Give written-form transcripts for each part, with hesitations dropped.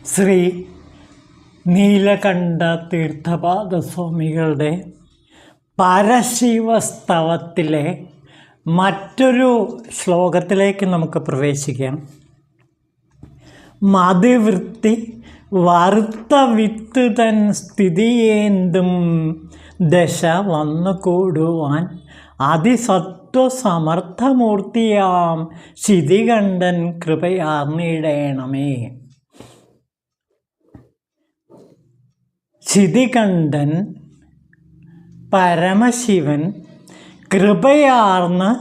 ശ്രീ നീലകണ്ഠ തീർത്ഥപാദസ്വാമികളുടെ പരശിവസ്തവത്തിലെ മറ്റൊരു ശ്ലോകത്തിലേക്ക് നമുക്ക് പ്രവേശിക്കാം. മതിവൃത്തി വറുത്ത വിത്ത് തൻ സ്ഥിതിയേന്തും ദശ വന്നുകൂടുവാൻ അതിസത്വസമർത്ഥമൂർത്തിയാം ശിതികണ്ഠൻ കൃപയാർന്നിടേണമേ. ശിതികണ്ഠൻ പരമശിവൻ കൃപയാർന്ന്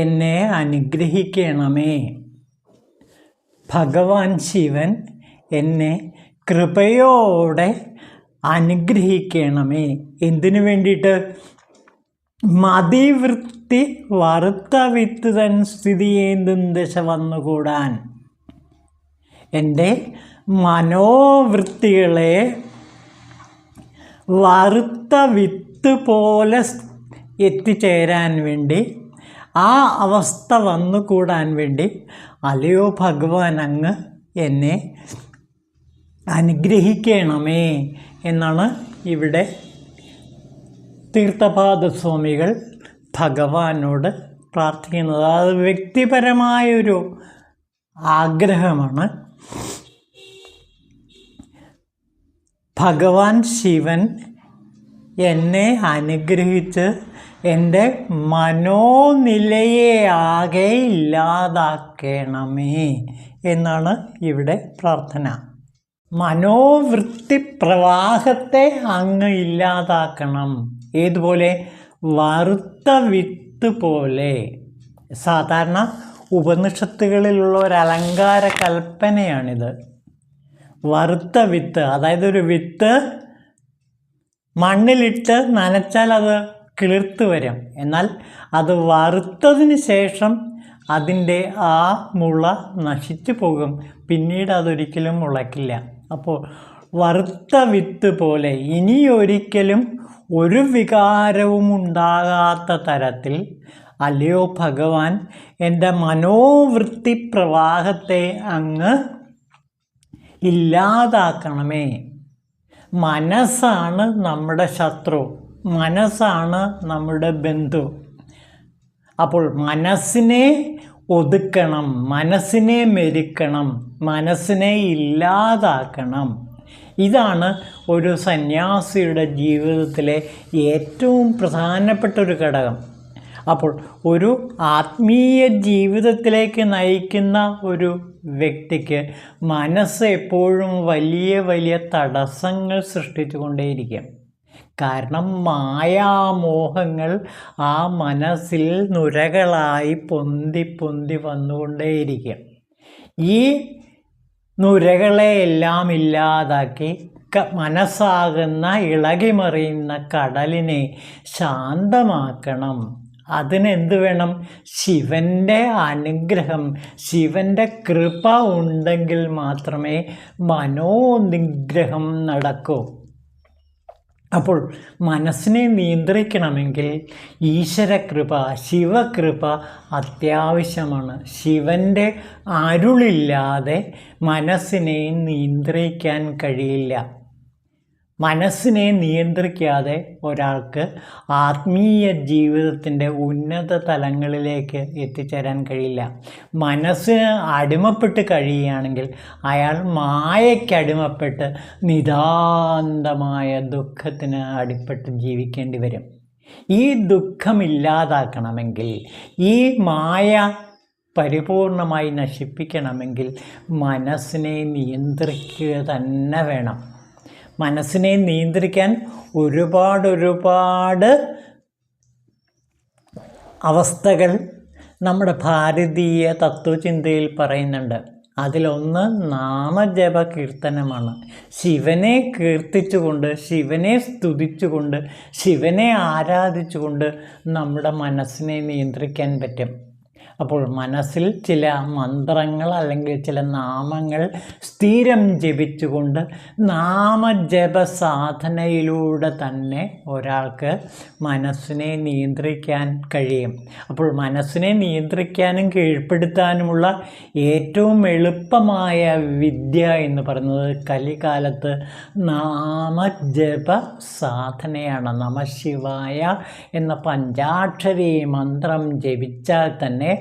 എന്നെ അനുഗ്രഹിക്കണമേ. ഭഗവാൻ ശിവൻ എന്നെ കൃപയോടെ അനുഗ്രഹിക്കണമേ. എന്തിനു വേണ്ടിയിട്ട്? മതിവൃത്തി വറുത്ത വിത്ത് തൻ സ്ഥിതിയേന്തും ദശ വന്നുകൂടാൻ. എൻ്റെ മനോവൃത്തികളെ വറുത്ത വിത്ത് പോലെ എത്തിച്ചേരാൻ വേണ്ടി, ആ അവസ്ഥ വന്നുകൂടാൻ വേണ്ടി അല്ലയോ ഭഗവാൻ അങ്ങ് എന്നെ അനുഗ്രഹിക്കണമേ എന്നാണ് ഇവിടെ തീർത്ഥപാദസ്വാമികൾ ഭഗവാനോട് പ്രാർത്ഥിക്കുന്നത്. അത് വ്യക്തിപരമായൊരു ആഗ്രഹമാണ്. ഭഗവാൻ ശിവൻ എന്നെ അനുഗ്രഹിച്ച് എൻ്റെ മനോനിലയെ ആകെ ഇല്ലാതാക്കണമേ എന്നാണ് ഇവിടെ പ്രാർത്ഥന. മനോവൃത്തി പ്രവാഹത്തെ അങ്ങ് ഇല്ലാതാക്കണം. ഏതുപോലെ? വറുത്ത വിത്ത് പോലെ. സാധാരണ ഉപനിഷത്തുകളിലുള്ള ഒരു അലങ്കാര കൽപ്പനയാണിത്. വറുത്ത വിത്ത്, അതായത് ഒരു വിത്ത് മണ്ണിലിട്ട് നനച്ചാൽ അത് കിളിർത്ത് വരും. എന്നാൽ അത് വറുത്തതിന് ശേഷം അതിൻ്റെ ആ മുള നശിച്ചു പോകും. പിന്നീട് അതൊരിക്കലും മുളയ്ക്കില്ല. അപ്പോൾ വറുത്ത വിത്ത് പോലെ ഇനിയൊരിക്കലും ഒരു വികാരവും ഉണ്ടാകാത്ത തരത്തിൽ അല്ലയോ ഭഗവാൻ എൻ്റെ മനോവൃത്തി പ്രവാഹത്തെ അങ്ങ് ഇല്ലാതാക്കണമേ. മനസ്സാണ് നമ്മുടെ ശത്രു, മനസ്സാണ് നമ്മുടെ ബന്ധു. അപ്പോൾ മനസ്സിനെ ഒതുക്കണം, മനസ്സിനെ മെരുക്കണം, മനസ്സിനെ ഇല്ലാതാക്കണം. ഇതാണ് ഒരു സന്യാസിയുടെ ജീവിതത്തിലെ ഏറ്റവും പ്രധാനപ്പെട്ട ഒരു ഘടകം. അപ്പോൾ ഒരു ആത്മീയ ജീവിതത്തിലേക്ക് നയിക്കുന്ന ഒരു വ്യക്തിക്ക് മനസ്സ് എപ്പോഴും വലിയ വലിയ തടസ്സങ്ങൾ സൃഷ്ടിച്ചു കൊണ്ടേയിരിക്കും. കാരണം മായാമോഹങ്ങൾ ആ മനസ്സിൽ നുരകളായി പൊന്തി പൊന്തി വന്നുകൊണ്ടേയിരിക്കും. ഈ നുരകളെയെല്ലാം ഇല്ലാതാക്കി മനസ്സാകുന്ന ഇളകിമറിയുന്ന കടലിനെ ശാന്തമാക്കണം. അതിനെന്ത് വേണം? ശിവൻ്റെ അനുഗ്രഹം, ശിവൻ്റെ കൃപ ഉണ്ടെങ്കിൽ മാത്രമേ മനോനിഗ്രഹം നടക്കൂ. അപ്പോൾ മനസ്സിനെ നിയന്ത്രിക്കണമെങ്കിൽ ഈശ്വരകൃപ, ശിവകൃപ അത്യാവശ്യമാണ്. ശിവൻ്റെ അരുളില്ലാതെ മനസ്സിനെ നിയന്ത്രിക്കാൻ കഴിയില്ല. മനസ്സിനെ നിയന്ത്രിക്കാതെ ഒരാൾക്ക് ആത്മീയ ജീവിതത്തിൻ്റെ ഉന്നത തലങ്ങളിലേക്ക് എത്തിച്ചേരാൻ കഴിയില്ല. മനസ്സിന് അടിമപ്പെട്ട് കഴിയുകയാണെങ്കിൽ അയാൾ മായയ്ക്കടിമപ്പെട്ട് നിതാന്തമായ ദുഃഖത്തിന് അടിപ്പെട്ട് ജീവിക്കേണ്ടി വരും. ഈ ദുഃഖമില്ലാതാക്കണമെങ്കിൽ, ഈ മായ പരിപൂർണമായി നശിപ്പിക്കണമെങ്കിൽ മനസ്സിനെ നിയന്ത്രിക്കുക തന്നെ വേണം. മനസ്സിനെ നിയന്ത്രിക്കാൻ ഒരുപാട് അവസ്ഥകൾ നമ്മുടെ ഭാരതീയ തത്വചിന്തയിൽ പറയുന്നുണ്ട്. അതിലൊന്ന് നാമജപ കീർത്തനമാണ്. ശിവനെ കീർത്തിച്ചുകൊണ്ട്, ശിവനെ സ്തുതിച്ചുകൊണ്ട്, ശിവനെ ആരാധിച്ചുകൊണ്ട് നമ്മുടെ മനസ്സിനെ നിയന്ത്രിക്കാൻ പറ്റും. അപ്പോൾ മനസ്സിൽ ചില മന്ത്രങ്ങൾ അല്ലെങ്കിൽ ചില നാമങ്ങൾ സ്ഥിരം ജപിച്ചുകൊണ്ട് നാമജപ സാധനയിലൂടെ തന്നെ ഒരാൾക്ക് മനസ്സിനെ നിയന്ത്രിക്കാൻ കഴിയും. അപ്പോൾ മനസ്സിനെ നിയന്ത്രിക്കാനും കീഴ്പ്പെടുത്താനുമുള്ള ഏറ്റവും എളുപ്പമായ വിദ്യ എന്ന് പറയുന്നത് കലികാലത്ത് നാമജപ സാധനയാണ്. നമഃശിവായ എന്ന പഞ്ചാക്ഷരി മന്ത്രം ജപിച്ചാൽ തന്നെ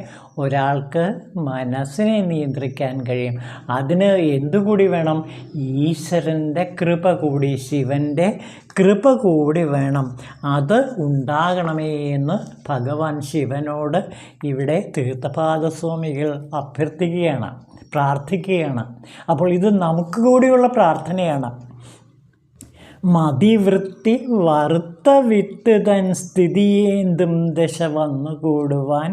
ഒരാൾക്ക് മനസ്സിനെ നിയന്ത്രിക്കാൻ കഴിയും. അതിന് എന്തുകൂടി വേണം? ഈശ്വരൻ്റെ കൃപ കൂടി, ശിവൻ്റെ കൃപ കൂടി വേണം. അത് ഉണ്ടാകണമേ എന്ന് ഭഗവാൻ ശിവനോട് ഇവിടെ തീർത്ഥപാദസ്വാമികൾ അഭ്യർത്ഥിക്കുകയാണ്, പ്രാർത്ഥിക്കുകയാണ്. അപ്പോൾ ഇത് നമുക്ക് കൂടിയുള്ള പ്രാർത്ഥനയാണ്. മതിവൃത്തി വറുത്ത വിത്ത് തൻ സ്ഥിതിയേന്തും ദശ വന്നുകൂടുവാൻ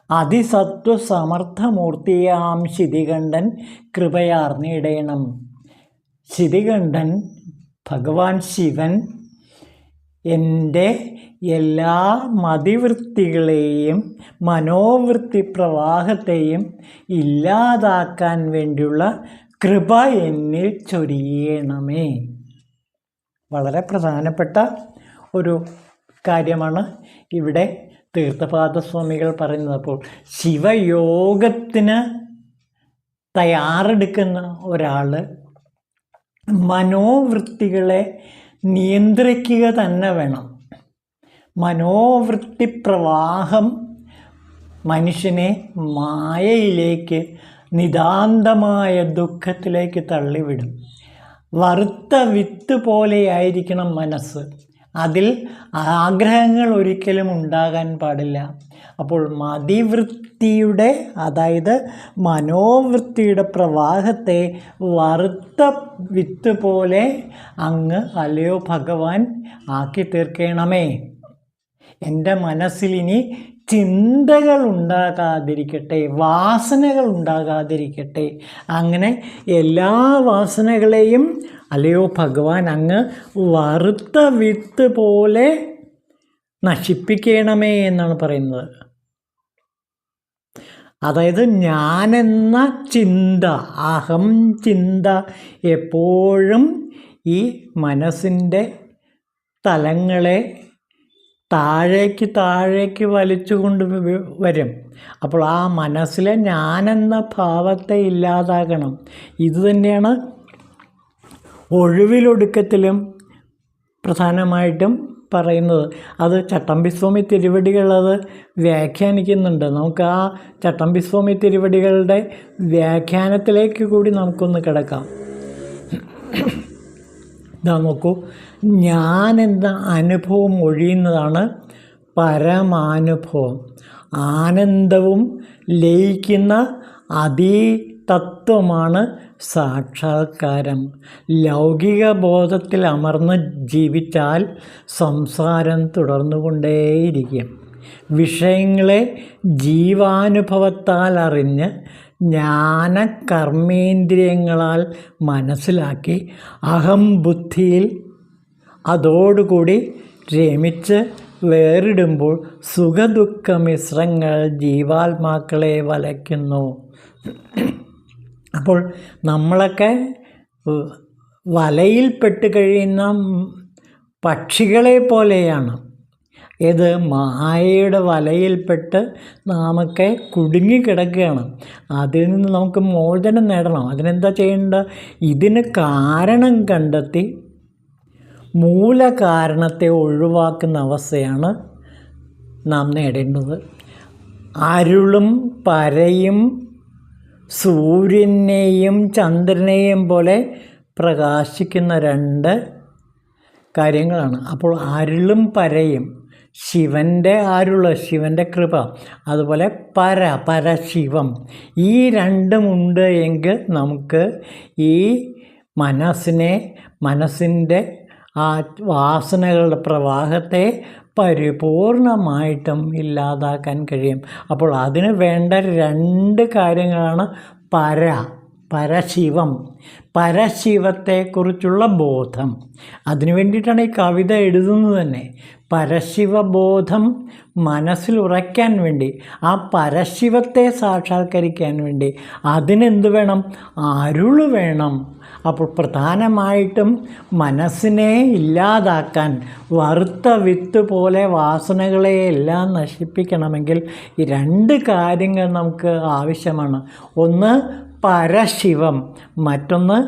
അതിസത്വസമർത്ഥമൂർത്തിയാം ശിതികണ്ഠൻ കൃപയാർന്നിടേണം. ശിതികണ്ഠൻ ഭഗവാൻ ശിവൻ എൻ്റെ എല്ലാ മതിവൃത്തികളെയും മനോവൃത്തി പ്രവാഹത്തെയും ഇല്ലാതാക്കാൻ വേണ്ടിയുള്ള കൃപ എന്നിൽ ചൊരിയണമേ. വളരെ പ്രധാനപ്പെട്ട ഒരു കാര്യമാണ് ഇവിടെ തീർത്ഥപാദസ്വാമികൾ പറയുന്നത്. അപ്പോൾ ശിവയോഗത്തിന് തയ്യാറെടുക്കുന്ന ഒരാൾ മനോവൃത്തികളെ നിയന്ത്രിക്കുക തന്നെ വേണം. മനോവൃത്തി പ്രവാഹം മനുഷ്യനെ മായയിലേക്ക്, നിതാന്തമായ ദുഃഖത്തിലേക്ക് തള്ളിവിടും. വറുത്ത വിത്ത് പോലെയായിരിക്കണം മനസ്സ്. അതിൽ ആഗ്രഹങ്ങൾ ഒരിക്കലും ഉണ്ടാകാൻ പാടില്ല. അപ്പോൾ മതിവൃത്തിയുടെ, അതായത് മനോവൃത്തിയുടെ പ്രവാഹത്തെ വറുത്ത വിത്ത് പോലെ അങ്ങ് അല്ലയോ ഭഗവാൻ ആക്കി തീർക്കണമേ. എൻ്റെ മനസ്സിലിനി ചിന്തകൾ ഉണ്ടാകാതിരിക്കട്ടെ, വാസനകൾ ഉണ്ടാകാതിരിക്കട്ടെ. അങ്ങനെ എല്ലാ വാസനകളെയും അല്ലയോ ഭഗവാൻ അങ്ങ് വറുത്ത വിത്ത് പോലെ നശിപ്പിക്കണമേ എന്നാണ് പറയുന്നത്. അതായത് ഞാനെന്ന ചിന്ത, അഹം ചിന്ത എപ്പോഴും ഈ മനസ്സിൻ്റെ തലങ്ങളെ താഴേക്ക് വലിച്ചുകൊണ്ട് വരും. അപ്പോൾ ആ മനസ്സിലെ ഞാനെന്ന ഭാവത്തെ ഇല്ലാതാക്കണം. ഇതുതന്നെയാണ് ഒഴിവിലൊടുക്കത്തിലും പ്രധാനമായിട്ടും പറയുന്നത്. അത് ചട്ടമ്പിസ്വാമി തിരുവടികൾ അത് വ്യാഖ്യാനിക്കുന്നുണ്ട്. നമുക്ക് ആ ചട്ടമ്പിസ്വാമി തിരുവടികളുടെ വ്യാഖ്യാനത്തിലേക്ക് കൂടി നമുക്കൊന്ന് കിടക്കാം. ഇതാ നോക്കൂ, ഞാനെന്ന അനുഭവം ഒഴിയുന്നതാണ് പരമാനുഭവം. ആനന്ദവും ലയിക്കുന്ന അതീതത്വമാണ് സാക്ഷാത്കാരം. ലൗകിക ബോധത്തിൽ അമർന്ന് ജീവിച്ചാൽ സംസാരം തുടർന്നുകൊണ്ടേയിരിക്കും. വിഷയങ്ങളെ ജീവാനുഭവത്താൽ അറിഞ്ഞ് ജ്ഞാനകർമ്മേന്ദ്രിയങ്ങളാൽ മനസ്സിലാക്കി അഹംബുദ്ധിയിൽ അതോടുകൂടി രമിച്ച് വേറിടുമ്പോൾ സുഖദുഃഖ മിശ്രങ്ങൾ ജീവാത്മാക്കളെ വലയ്ക്കുന്നു. അപ്പോൾ നമ്മളൊക്കെ വലയിൽപ്പെട്ട് കഴിയുന്ന പക്ഷികളെ പോലെയാണ്. ഇത് മായയുടെ വലയിൽപ്പെട്ട് നാമൊക്കെ കുടുങ്ങിക്കിടക്കുകയാണ്. അതിൽ നിന്ന് നമുക്ക് മോചനം നേടണം. അതിനെന്താ ചെയ്യേണ്ടത്? ഇതിന് കാരണം കണ്ടെത്തി മൂലകാരണത്തെ ഒഴിവാക്കുന്ന അവസ്ഥയാണ് നാം നേടേണ്ടത്. അരുളും പരയും സൂര്യനെയും ചന്ദ്രനെയും പോലെ പ്രകാശിക്കുന്ന രണ്ട് കാര്യങ്ങളാണ്. അപ്പോൾ അരുളും പരയും, ശിവൻ്റെ അരുള്, ശിവൻ്റെ കൃപ, അതുപോലെ പരശിവം, ഈ രണ്ടുമുണ്ട് എങ്കിൽ നമുക്ക് ഈ മനസ്സിൻ്റെ ആ വാസനകളുടെ പ്രവാഹത്തെ പരിപൂർണമായിട്ടും ഇല്ലാതാക്കാൻ കഴിയും. അപ്പോൾ അതിന് വേണ്ട രണ്ട് കാര്യങ്ങളാണ് പരശിവം, പരശിവത്തെക്കുറിച്ചുള്ള ബോധം. അതിനു വേണ്ടിയിട്ടാണ് ഈ കവിത എഴുതുന്നത് തന്നെ. പരശിവബോധം മനസ്സിൽ ഉറയ്ക്കാൻ വേണ്ടി, ആ പരശിവത്തെ സാക്ഷാത്കരിക്കാൻ വേണ്ടി അതിനെന്ത് വേണം? അരുള് വേണം. അപ്പോൾ പ്രധാനമായിട്ടും മനസ്സിനെ ഇല്ലാതാക്കാൻ, വറുത്ത വിത്ത് പോലെ വാസനകളെ എല്ലാം നശിപ്പിക്കണമെങ്കിൽ ഈ രണ്ട് കാര്യങ്ങൾ നമുക്ക് ആവശ്യമാണ്. ഒന്ന് പരശിവം, മറ്റൊന്ന്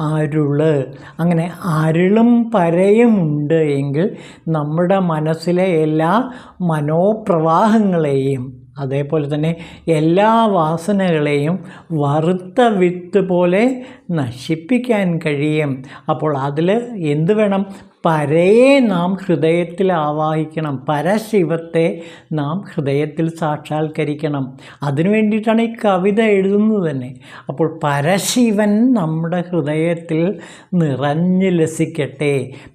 അരുള്. അങ്ങനെ അരുളും പരയും ഉണ്ട് എങ്കിൽ നമ്മുടെ മനസ്സിലെ എല്ലാ മനോപ്രവാഹങ്ങളെയും അതേപോലെ തന്നെ എല്ലാ വാസനകളെയും വറുത്ത വിത്ത് പോലെ നശിപ്പിക്കാൻ കഴിയും. അപ്പോൾ അതിൽ എന്ത് വേണം? പരയെ നാം ഹൃദയത്തിൽ ആവാഹിക്കണം, പരശിവത്തെ നാം ഹൃദയത്തിൽ സാക്ഷാത്കരിക്കണം. അതിനു വേണ്ടിയിട്ടാണ് ഈ കവിത എഴുതുന്നത് തന്നെ. അപ്പോൾ പരശിവൻ നമ്മുടെ ഹൃദയത്തിൽ നിറഞ്ഞു ലസിക്കട്ടെ.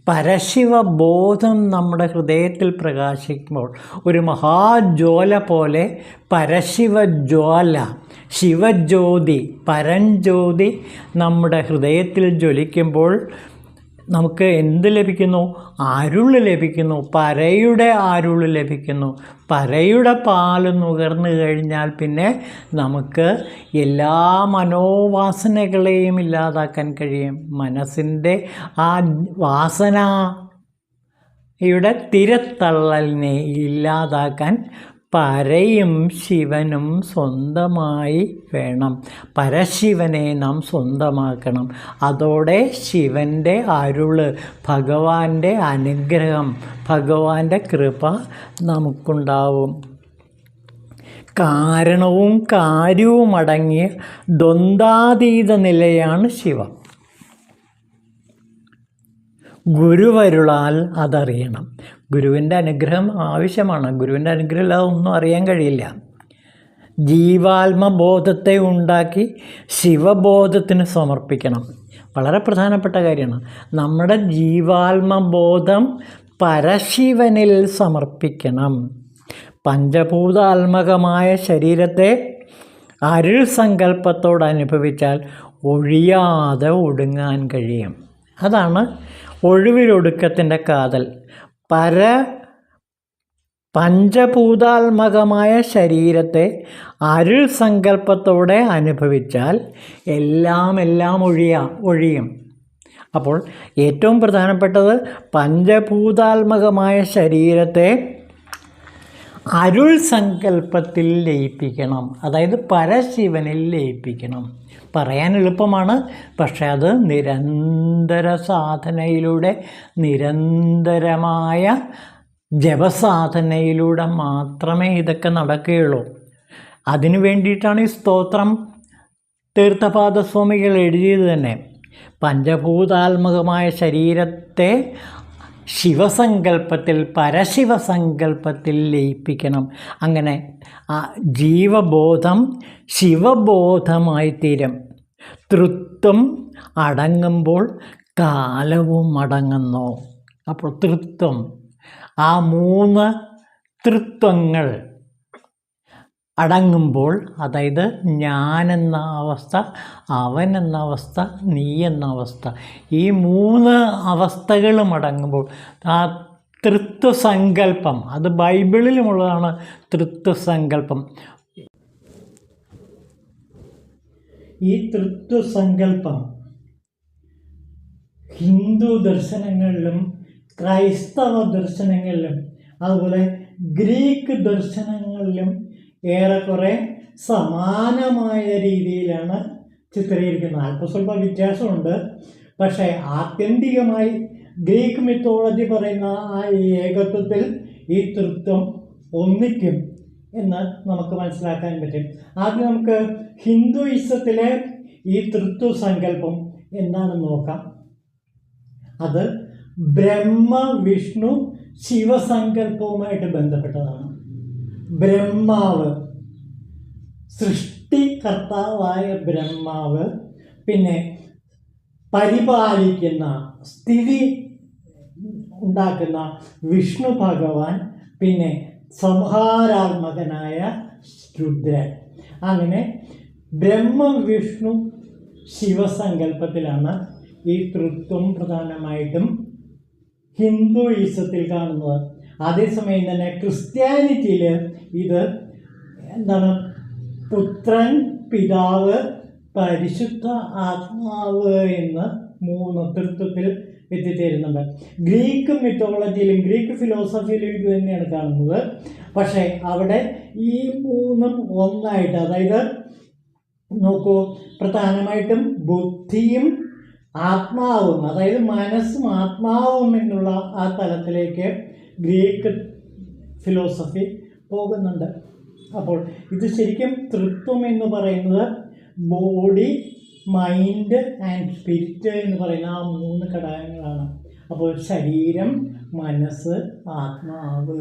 പരശിവബോധം നമ്മുടെ ഹൃദയത്തിൽ പ്രകാശിക്കുമ്പോൾ ഒരു മഹാജ്വാല പോലെ പരശിവജ്വാല, ശിവജ്യോതി, പരഞ്ജ്യോതി നമ്മുടെ ഹൃദയത്തിൽ ജ്വലിക്കുമ്പോൾ നമുക്ക് എന്ത് ലഭിക്കുന്നു? അരുള് ലഭിക്കുന്നു. പരയുടെ അരുള് ലഭിക്കുന്നു. പരയുടെ പാല് നുകർന്നു കഴിഞ്ഞാൽ പിന്നെ നമുക്ക് എല്ലാ മനോവാസനകളെയും ഇല്ലാതാക്കാൻ കഴിയും. മനസ്സിൻ്റെ ആ വാസനയുടെ തിരത്തള്ളലിനെ ഇല്ലാതാക്കാൻ പരയും ശിവനും സ്വന്തമായി വേണം. പരശിവനെ നാം സ്വന്തമാക്കണം. അതോടെ ശിവൻ്റെ അരുള്, ഭഗവാന്റെ അനുഗ്രഹം, ഭഗവാന്റെ കൃപ നമുക്കുണ്ടാവും. കാരണവും കാര്യവും അടങ്ങിയ ദ്വന്ദ്വാതീത നിലയാണ് ശിവം. ഗുരുവരുളാൽ അതറിയണം. ഗുരുവിൻ്റെ അനുഗ്രഹം ആവശ്യമാണ്. ഗുരുവിൻ്റെ അനുഗ്രഹം ഇല്ലാതെ ഒന്നും അറിയാൻ കഴിയില്ല. ജീവാത്മബോധത്തെ ഉണ്ടാക്കി ശിവബോധത്തിന് സമർപ്പിക്കണം. വളരെ പ്രധാനപ്പെട്ട കാര്യമാണ്. നമ്മുടെ ജീവാത്മബോധം പരശിവനിൽ സമർപ്പിക്കണം. പഞ്ചഭൂതാത്മകമായ ശരീരത്തെ അരുൾ സങ്കല്പത്തോട് അനുഭവിച്ചാൽ ഒഴിയാതെ ഒടുങ്ങാൻ കഴിയും. അതാണ് ഒഴിവിലൊടുക്കത്തിൻ്റെ കാതൽ. പഞ്ചഭൂതാത്മകമായ ശരീരത്തെ അരുൾ സങ്കല്പത്തോടെ അനുഭവിച്ചാൽ എല്ലാം ഒഴിയും. അപ്പോൾ ഏറ്റവും പ്രധാനപ്പെട്ടത് പഞ്ചഭൂതാത്മകമായ ശരീരത്തെ അരുൾ സങ്കല്പത്തിൽ ലയിപ്പിക്കണം. അതായത് പരശിവനിൽ ലയിപ്പിക്കണം. പറയാൻ എളുപ്പമാണ്, പക്ഷേ അത് നിരന്തര സാധനയിലൂടെ, നിരന്തരമായ ജപസാധനയിലൂടെ മാത്രമേ ഇതൊക്കെ നടക്കുകയുള്ളൂ. അതിനു വേണ്ടിയിട്ടാണ് ഈ സ്തോത്രം തീർത്ഥപാദസ്വാമികൾ എഴുതിയത് തന്നെ. പഞ്ചഭൂതാത്മകമായ ശരീരത്തെ ശിവസങ്കല്പത്തിൽ, പരശിവസങ്കല്പത്തിൽ ലയിപ്പിക്കണം. അങ്ങനെ ജീവബോധം ശിവബോധമായി തീരും. തൃത്വം അടങ്ങുമ്പോൾ കാലവും അടങ്ങുന്നു. അപ്പോൾ തൃത്വം, ആ 3 തൃത്വങ്ങൾ അടങ്ങുമ്പോൾ, അതായത് ഞാൻ എന്ന അവസ്ഥ, അവൻ എന്ന അവസ്ഥ, നീ എന്ന അവസ്ഥ, ഈ 3 അവസ്ഥകളും അടങ്ങുമ്പോൾ ആ തൃത്വസങ്കല്പം, അത് ബൈബിളിലുമുള്ളതാണ്. തൃത്വസങ്കല്പം, ഈ തൃത്വസങ്കല്പം ഹിന്ദു ദർശനങ്ങളിലും ക്രൈസ്തവ ദർശനങ്ങളിലും അതുപോലെ ഗ്രീക്ക് ദർശനങ്ങളിലും ഏറെക്കുറെ സമാനമായ രീതിയിലാണ് ചിത്രീകരിക്കുന്നത്. അല്പസ്വല്പ വ്യത്യാസമുണ്ട്. പക്ഷേ ആത്യന്തികമായി ഗ്രീക്ക് മിത്തോളജി പറയുന്ന ആ ഏകത്വത്തിൽ ഈ തൃത്വം ഒന്നിക്കും എന്ന് നമുക്ക് മനസ്സിലാക്കാൻ പറ്റും. ആദ്യം നമുക്ക് ഹിന്ദുയിസത്തിലെ ഈ തൃത്വസങ്കല്പം എന്താണെന്ന് നോക്കാം. അത് ബ്രഹ്മ വിഷ്ണു ശിവസങ്കല്പവുമായിട്ട് ബന്ധപ്പെട്ടതാണ്. ബ്രഹ്മാവ്, സൃഷ്ടികർത്താവായ ബ്രഹ്മാവ്, പിന്നെ പരിപാലിക്കുന്ന, സ്ഥിതി ഉണ്ടാക്കുന്ന വിഷ്ണു ഭഗവാൻ, പിന്നെ സംഹാരാത്മകനായ രുദ്രൻ. അങ്ങനെ ബ്രഹ്മ വിഷ്ണു ശിവസങ്കല്പത്തിലാണ് ഈ തൃത്വം പ്രധാനമായിട്ടും ഹിന്ദുയിസത്തിൽ കാണുന്നത്. അതേസമയം തന്നെ ക്രിസ്ത്യാനിറ്റിയിൽ ഇത് എന്താണ്, പുത്രൻ, പിതാവ്, പരിശുദ്ധ ആത്മാവ് എന്ന് 3 തൃത്വത്തിൽ എത്തിച്ചേരുന്നുണ്ട്. ഗ്രീക്ക് മിത്തോളജിയിലും ഗ്രീക്ക് ഫിലോസഫിയിലും ഇത് തന്നെയാണ് കാണുന്നത്. പക്ഷേ അവിടെ ഈ 3ഉം ഒന്നായിട്ട്, അതായത് നോക്കൂ, പ്രധാനമായിട്ടും ബുദ്ധിയും ആത്മാവും, അതായത് മനസ്സും ആത്മാവും എന്നുള്ള ആ തലത്തിലേക്ക് ഗ്രീക്ക് ഫിലോസഫി പോകുന്നുണ്ട്. അപ്പോൾ ഇത് ശരിക്കും തൃത്വം എന്ന് പറയുന്നത് ബോഡി, മൈൻഡ് ആൻഡ് സ്പിരിറ്റ് എന്ന് പറയുന്ന ആ 3 ഘടകങ്ങളാണ്. അപ്പോൾ ശരീരം, മനസ്സ്, ആത്മാവ്,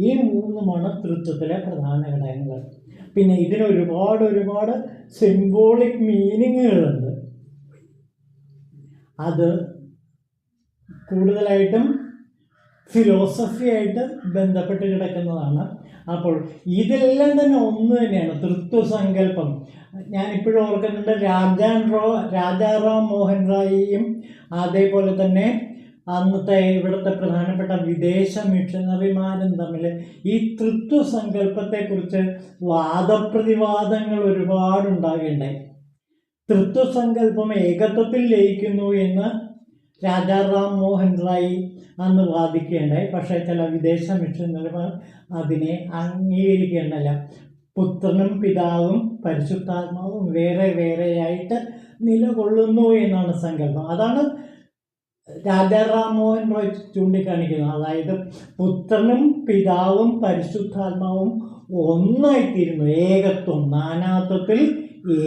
ഈ 3ഉമാണ് തൃത്വത്തിലെ പ്രധാന ഘടകങ്ങൾ. പിന്നെ ഇതിന് ഒരുപാട് സിംബോളിക് മീനിങ്ങുകളുണ്ട്. അത് കൂടുതലായിട്ടും ഫിലോസഫിയായിട്ട് ബന്ധപ്പെട്ട് കിടക്കുന്നതാണ്. അപ്പോൾ ഇതെല്ലാം തന്നെ ഒന്ന് തന്നെയാണ്, തൃത്വസങ്കല്പം. ഞാനിപ്പോഴും ഓർക്കുന്നുണ്ട്, രാജാറാം മോഹൻ റായിയും അതേപോലെ തന്നെ അന്നത്തെ ഇവിടുത്തെ പ്രധാനപ്പെട്ട വിദേശ മിഷണറിമാരും തമ്മിൽ ഈ തൃത്വസങ്കല്പത്തെക്കുറിച്ച് വാദപ്രതിവാദങ്ങൾ ഒരുപാടുണ്ടാകേണ്ടായി. തൃത്വസങ്കല്പം ഏകത്വത്തിൽ ലയിക്കുന്നു എന്ന് രാജാറാം മോഹൻ റായി അന്ന് വാദിക്കുകയുണ്ടായി. പക്ഷേ ചില വിദേശ മിഷണറിമാർ അതിനെ അംഗീകരിക്കേണ്ടല്ല. പുത്രനും പിതാവും പരിശുദ്ധാത്മാവും വേറെ വേറെയായിട്ട് നിലകൊള്ളുന്നു എന്നാണ് സങ്കല്പം. അതാണ് രാജാറാം മോഹൻ റോയ് ചൂണ്ടിക്കാണിക്കുന്നത്. അതായത് പുത്രനും പിതാവും പരിശുദ്ധാത്മാവും ഒന്നായിത്തീരുന്നു, ഏകത്വം, നാനാത്വത്തിൽ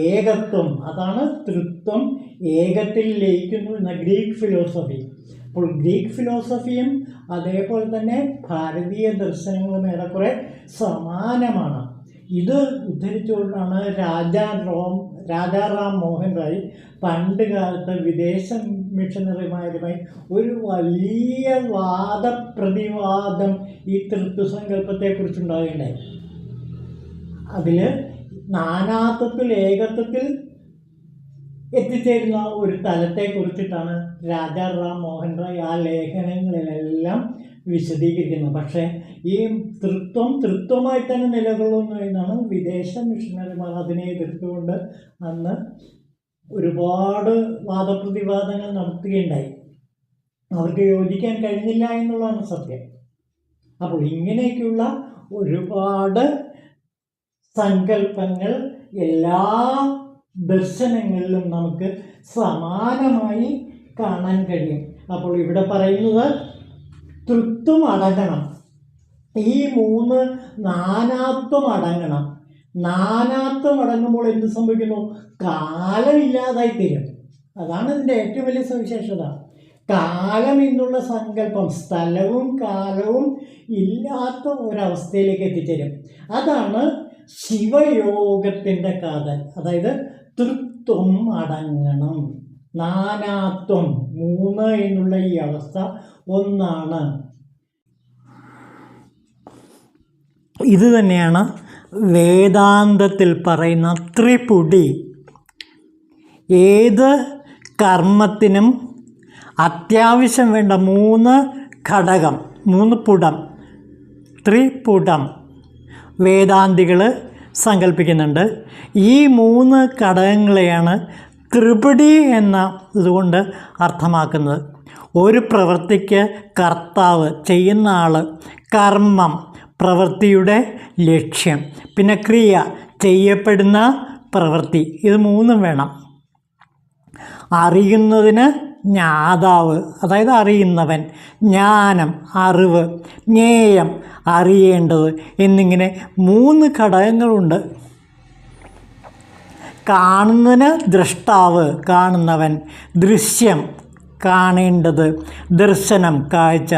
ഏകത്വം, അതാണ് തൃത്വം, ഏകത്തിൽ ലയിക്കുന്നു എന്ന ഗ്രീക്ക് ഫിലോസഫി. അപ്പോൾ ഗ്രീക്ക് ഫിലോസഫിയും അതേപോലെ തന്നെ ഭാരതീയ ദർശനങ്ങളും ഏറെക്കുറെ സമാനമാണ്. ഇത് ഉദ്ധരിച്ചുകൊണ്ടാണ് രാജാറാം മോഹൻ റായ് പണ്ട് കാലത്ത് വിദേശ മിഷണറിമാരുമായി ഒരു വലിയ വാദപ്രതിവാദം ഈ തൃത്വസങ്കല്പത്തെക്കുറിച്ചുണ്ടാകേണ്ടായി. അതിൽ നാനാത്വത്തിൽ ഏകത്വത്തിൽ എത്തിച്ചേരുന്ന ഒരു തലത്തെക്കുറിച്ചിട്ടാണ് രാജാറാം മോഹൻ റായ് ആ ലേഖനങ്ങളിലെല്ലാം വിശദീകരിക്കുന്നത്. പക്ഷേ ഈ തൃത്വമായി തന്നെ നിലകൊള്ളുന്നു എന്നാണ് വിദേശ മിഷണറിമാർ അതിനെ എതിർത്തുകൊണ്ട് അന്ന് ഒരുപാട് വാദപ്രതിവാദങ്ങൾ നടത്തുകയുണ്ടായി. അവർക്ക് യോജിക്കാൻ കഴിഞ്ഞില്ല എന്നുള്ളതാണ് സത്യം. അപ്പോൾ ഇങ്ങനെയൊക്കെയുള്ള ഒരുപാട് സങ്കല്പങ്ങൾ എല്ലാ ദർശനങ്ങളിലും നമുക്ക് സമാനമായി കാണാൻ കഴിയും. അപ്പോൾ ഇവിടെ പറയുന്നത് തൃത്വം അടങ്ങണം, ഈ 3 നാനാത്വം അടങ്ങണം. നാനാത്വം അടങ്ങുമ്പോൾ എന്ത് സംഭവിക്കുന്നു? കാലമില്ലാതായി തീരും. അതാണ് ഇതിൻ്റെ ഏറ്റവും വലിയ സവിശേഷത. കാലം എന്നുള്ള സങ്കല്പം, സ്ഥലവും കാലവും ഇല്ലാത്ത ഒരവസ്ഥയിലേക്ക് എത്തിച്ചേരും. അതാണ് ശിവയോഗത്തിൻ്റെ കാതൽ. അതായത് തൃത്വം അടങ്ങണം, നാനാത്വം, 3 എന്നുള്ള ഈ അവസ്ഥ ഒന്നാണ്. ഇത് തന്നെയാണ് വേദാന്തത്തിൽ പറയുന്ന ത്രിപുടി. ഏത് കർമ്മത്തിനും അത്യാവശ്യം വേണ്ട 3 ഘടകം, 3 പുടം, ത്രിപുടം വേദാന്തികൾ സങ്കല്പിക്കുന്നുണ്ട്. ഈ 3 ഘടകങ്ങളെയാണ് ത്രിപുടി എന്ന ഇതുകൊണ്ട് അർത്ഥമാക്കുന്നത്. ഒരു പ്രവൃത്തിക്ക് കർത്താവ്, ചെയ്യുന്ന ആൾ, കർമ്മം, പ്രവൃത്തിയുടെ ലക്ഷ്യം, പിന്നെ ക്രിയ, ചെയ്യപ്പെടുന്ന പ്രവൃത്തി, ഇത് 3ഉം വേണം. അറിയുന്നതിന് ജ്ഞാതാവ്, അതായത് അറിയുന്നവൻ, ജ്ഞാനം, അറിവ്, ജ്ഞേയം, അറിയേണ്ടത് എന്നിങ്ങനെ 3 ഘടകങ്ങളുണ്ട്. കാണുന്നതിന് ദ്രഷ്ടാവ്, കാണുന്നവൻ, ദൃശ്യം, കാണേണ്ടത്, ദർശനം, കാഴ്ച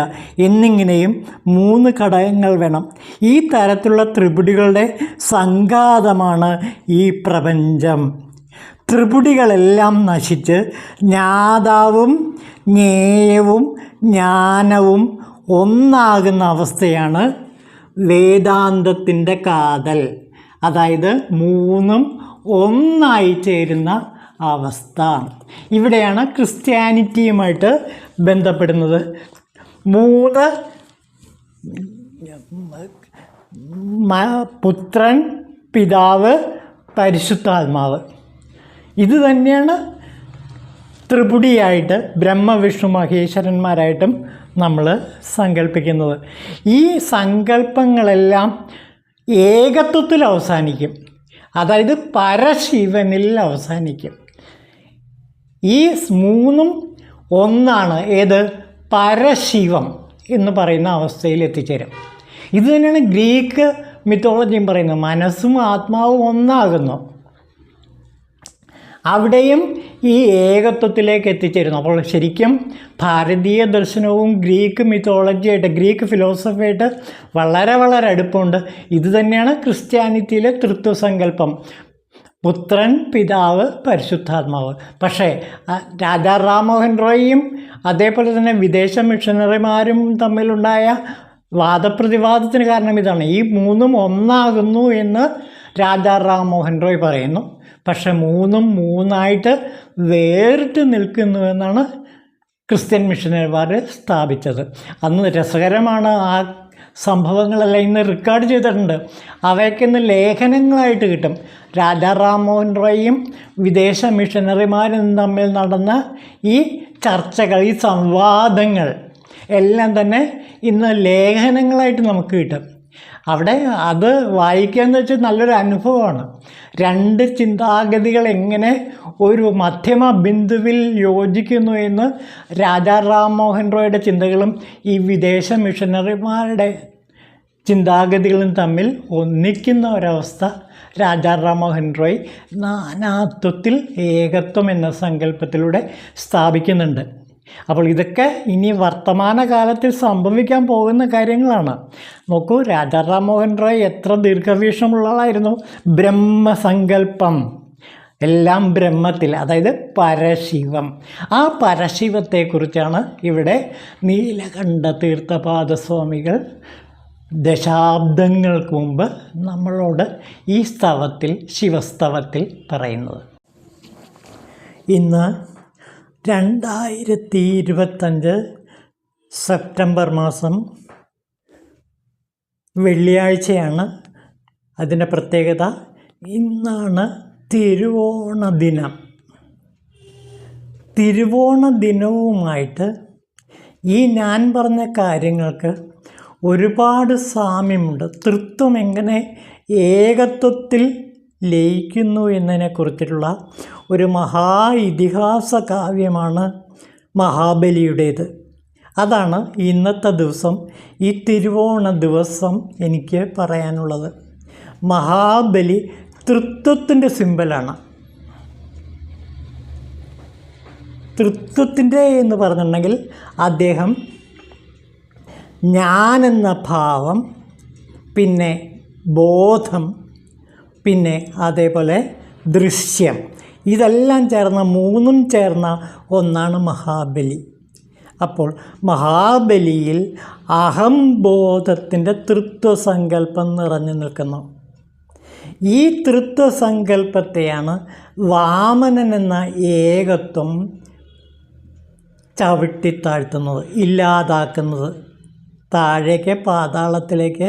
എന്നിങ്ങനെയും 3 ഘടകങ്ങൾ വേണം. ഈ തരത്തിലുള്ള ത്രിപുടികളുടെ സംഘാതമാണ് ഈ പ്രപഞ്ചം. ത്രിപുടികളെല്ലാം നശിച്ച് ജ്ഞാതാവും ജ്ഞേയവും ജ്ഞാനവും ഒന്നാകുന്ന അവസ്ഥയാണ് വേദാന്തത്തിൻ്റെ കാതൽ. അതായത് 3ഉം ഒന്നായി ചേരുന്ന അവസ്ഥ. ഇവിടെയാണ് ക്രിസ്ത്യാനിറ്റിയുമായിട്ട് ബന്ധപ്പെടുന്നത്. 3 പുത്രൻ, പിതാവ്, പരിശുദ്ധാത്മാവ്. ഇത് തന്നെയാണ് ത്രിപുടിയായിട്ട് ബ്രഹ്മ വിഷ്ണു മഹേശ്വരന്മാരായിട്ടും നമ്മൾ സങ്കല്പിക്കുന്നത്. ഈ സങ്കല്പങ്ങളെല്ലാം ഏകത്വത്തിൽ അവസാനിക്കും, അതായത് പരശിവനിൽ അവസാനിക്കും. ഈ മൂന്നും ഒന്നാണ്. ഏത്? പരശിവം എന്ന് പറയുന്ന അവസ്ഥയിൽ എത്തിച്ചേരും. ഇത് തന്നെയാണ് ഗ്രീക്ക് മിത്തോളജിയും പറയുന്നത്. മനസ്സും ആത്മാവും ഒന്നാകുന്നു. അവിടെയും ഈ ഏകത്വത്തിലേക്ക് എത്തിച്ചേരുന്നു. അപ്പോൾ ശരിക്കും ഭാരതീയ ദർശനവും ഗ്രീക്ക് മിത്തോളജിയായിട്ട്, ഗ്രീക്ക് ഫിലോസഫിയായിട്ട് വളരെ വളരെ അടുപ്പമുണ്ട്. ഇത് തന്നെയാണ് ക്രിസ്ത്യാനിറ്റിയിലെ തൃത്വസങ്കല്പം: പുത്രൻ, പിതാവ്, പരിശുദ്ധാത്മാവ്. പക്ഷേ രാജാ റാംമോഹൻ റോയിയും അതേപോലെ തന്നെ വിദേശ മിഷണറിമാരും തമ്മിലുണ്ടായ വാദപ്രതിവാദത്തിന് കാരണം ഇതാണ്. ഈ മൂന്നും ഒന്നാകുന്നു എന്ന് രാജാ റാംമോഹൻ റോയ് പറയുന്നു. പക്ഷെ മൂന്നും മൂന്നായിട്ട് വേറിട്ട് നിൽക്കുന്നു എന്നാണ് ക്രിസ്ത്യൻ മിഷണറിമാർ സ്ഥാപിച്ചത്. അന്ന് രസകരമാണ്. ആ സംഭവങ്ങളെല്ലാം ഇന്ന് റെക്കോർഡ് ചെയ്തിട്ടുണ്ട്. അവയൊക്കെ ഇന്ന് ലേഖനങ്ങളായിട്ട് കിട്ടും. രാജാ റാംമോഹൻ റോയിയും വിദേശ മിഷണറിമാരും തമ്മിൽ നടന്ന ഈ ചർച്ചകൾ, ഈ സംവാദങ്ങൾ എല്ലാം തന്നെ ഇന്ന് ലേഖനങ്ങളായിട്ട് നമുക്ക് കിട്ടും. അവിടെ അത് വായിക്കുകയെന്ന് വെച്ചാൽ നല്ലൊരു അനുഭവമാണ്. രണ്ട് ചിന്താഗതികൾ എങ്ങനെ ഒരു മധ്യമ ബിന്ദുവിൽ യോജിക്കുന്നു എന്ന് രാജാ റാംമോഹൻ റോയുടെ ചിന്തകളും ഈ വിദേശ മിഷണറിമാരുടെ ചിന്താഗതികളും തമ്മിൽ ഒന്നിക്കുന്ന ഒരവസ്ഥ രാജാ റാംമോഹൻ റോയ് നാനാത്വത്തിൽ ഏകത്വം എന്ന സങ്കല്പത്തിലൂടെ സ്ഥാപിക്കുന്നുണ്ട്. അപ്പോൾ ഇതൊക്കെ ഇനി വർത്തമാനകാലത്തിൽ സംഭവിക്കാൻ പോകുന്ന കാര്യങ്ങളാണ്. നോക്കൂ, രാജാ റാംമോഹൻ റോയ് എത്ര ദീർഘവീക്ഷണമുള്ളതായിരുന്നു. ബ്രഹ്മസങ്കല്പം, എല്ലാം ബ്രഹ്മത്തിൽ, അതായത് പരശിവം. ആ പരശിവത്തെക്കുറിച്ചാണ് ഇവിടെ നീലകണ്ഠ തീർത്ഥപാദസ്വാമികൾ ദശാബ്ദങ്ങൾക്ക് മുമ്പ് നമ്മളോട് ഈ സ്തവത്തിൽ, ശിവസ്തവത്തിൽ പറയുന്നത്. ഇന്ന് 2025 സെപ്റ്റംബർ മാസം വെള്ളിയാഴ്ചയാണ്. അതിൻ്റെ പ്രത്യേകത, ഇന്നാണ് തിരുവോണ ദിനം. തിരുവോണ ദിനവുമായിട്ട് ഈ ഞാൻ പറഞ്ഞ കാര്യങ്ങൾക്ക് ഒരുപാട് സാമ്യമുണ്ട്. തൃത്വം എങ്ങനെ ഏകത്വത്തിൽ ലയിക്കുന്നു എന്നതിനെക്കുറിച്ചിട്ടുള്ള ഒരു മഹാ ഇതിഹാസ കാവ്യമാണ് മഹാബലിയുടേത്. അതാണ് ഇന്നത്തെ ദിവസം, ഈ തിരുവോണ ദിവസം എനിക്ക് പറയാനുള്ളത്. മഹാബലി തൃത്വത്തിൻ്റെ സിമ്പലാണ്. തൃത്വത്തിൻ്റെ എന്ന് പറഞ്ഞിട്ടുണ്ടെങ്കിൽ അദ്ദേഹം ഞാനെന്ന ഭാവം, പിന്നെ ബോധം, പിന്നെ അതേപോലെ ദൃശ്യം, ഇതെല്ലാം ചേർന്ന, മൂന്നും ചേർന്ന ഒന്നാണ് മഹാബലി. അപ്പോൾ മഹാബലിയിൽ അഹംബോധത്തിൻ്റെ തൃത്വസങ്കല്പം നിറഞ്ഞു നിൽക്കുന്നു. ഈ തൃത്വസങ്കല്പത്തെയാണ് വാമനൻ എന്ന ഏകത്വം ചവിട്ടിത്താഴ്ത്തുന്നത്, ഇല്ലാതാക്കുന്നത്, താഴേക്ക് പാതാളത്തിലേക്ക്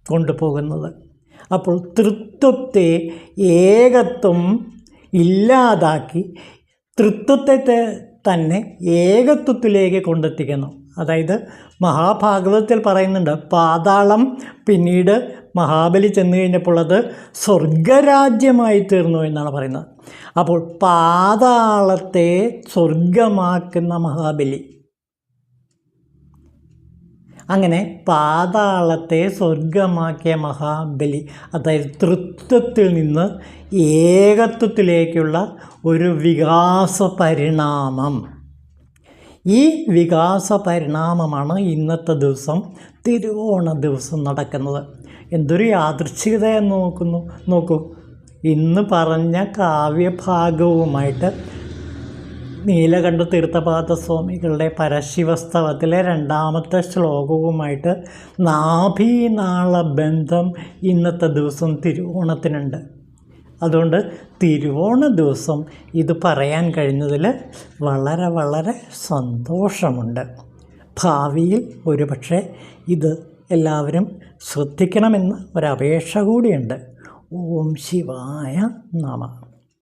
കൊണ്ടുപോകുന്നത്. അപ്പോൾ തൃത്വത്തെ, ഏകത്വം ഇല്ലാതാക്കി തൃത്വത്തെ തന്നെ ഏകത്വത്തിലേക്ക് കൊണ്ടെത്തിക്കുന്നു. അതായത് മഹാഭാഗവതത്തിൽ പറയുന്നുണ്ട്, പാതാളം പിന്നീട് മഹാബലി ചെന്ന് കഴിഞ്ഞപ്പോൾ അത് സ്വർഗരാജ്യമായി തീർന്നു എന്നാണ് പറയുന്നത്. അപ്പോൾ പാതാളത്തെ സ്വർഗമാക്കുന്ന മഹാബലി, അങ്ങനെ പാതാളത്തെ സ്വർഗമാക്കിയ മഹാബലി, അതായത് തൃത്വത്തിൽ നിന്ന് ഏകത്വത്തിലേക്കുള്ള ഒരു വികാസ പരിണാമം. ഈ വികാസ പരിണാമമാണ് ഇന്നത്തെ ദിവസം, തിരുവോണ ദിവസം നടക്കുന്നത്. എന്തൊരു യാദൃച്ഛികതയെന്ന് നോക്കൂ. ഇന്ന് പറഞ്ഞ കാവ്യഭാഗവുമായിട്ട് നീലകണ്ഠ തീർത്ഥപാദസ്വാമികളുടെ പരശിവസ്തവത്തിലെ 2ാമത്തെ ശ്ലോകവുമായിട്ട് നാഭീനാള ബന്ധം ഇന്നത്തെ ദിവസം തിരുവോണത്തിനുണ്ട്. അതുകൊണ്ട് തിരുവോണ ദിവസം ഇത് പറയാൻ കഴിഞ്ഞതിൽ വളരെ വളരെ സന്തോഷമുണ്ട്. ഭാവിയിൽ ഒരുപക്ഷെ ഇത് എല്ലാവരും ശ്രദ്ധിക്കണമെന്ന് ഒരപേക്ഷ കൂടിയുണ്ട്. ഓം ശിവായ നമഃ.